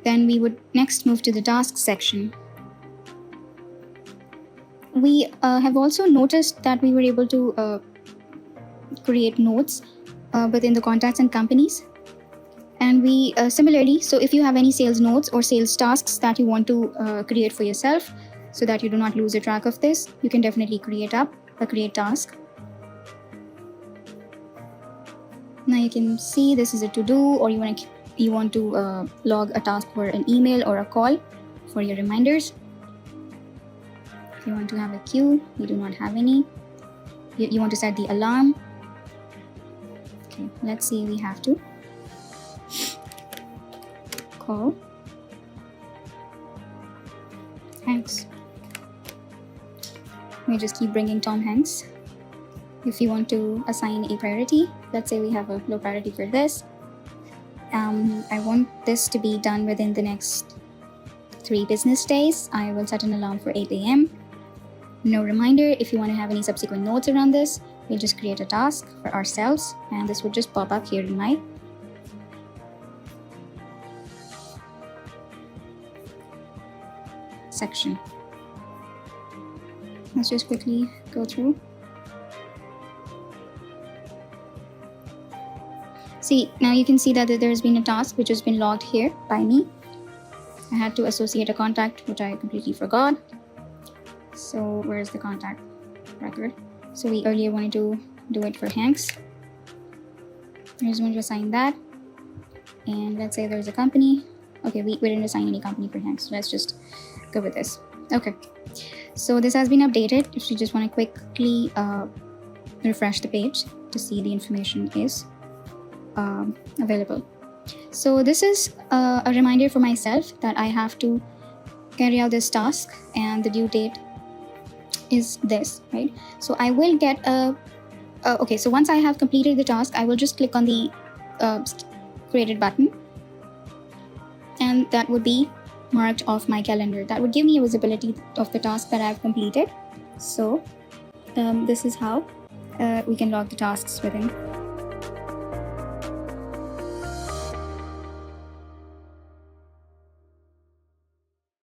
Then we would next move to the tasks section. We have also noticed that we were able to create notes within the contacts and companies. And we similarly, so if you have any sales notes or sales tasks that you want to create for yourself so that you do not lose a track of this, you can definitely create a create task. Now you can see this is a to-do, or you want to log a task for an email or a call for your reminders. If you want to have a queue, you do not have any. You want to set the alarm. Okay, let's see, we have to call Hanks. We just keep bringing Tom Hanks. If you want to assign a priority, let's say we have a low priority for this. I want this to be done within the next 3 business days. I will set an alarm for 8 a.m. No reminder. If you want to have any subsequent notes around this, we'll just create a task for ourselves, and this would just pop up here in my section. Let's just quickly go through. See, now you can see that there's been a task which has been logged here by me. I had to associate a contact, which I completely forgot. So where's the contact record? So we earlier wanted to do it for Hanks. I just want to assign that. And let's say there's a company. Okay, we didn't assign any company for Hanks. So let's just go with this. Okay, so this has been updated. If you just want to quickly refresh the page to see the information is available. So this is a reminder for myself that I have to carry out this task, and the due date is this, right? So I will get a okay, so once I have completed the task, I will just click on the created button, and that would be marked off my calendar. That would give me a visibility of the task that I've completed. So this is how we can log the tasks within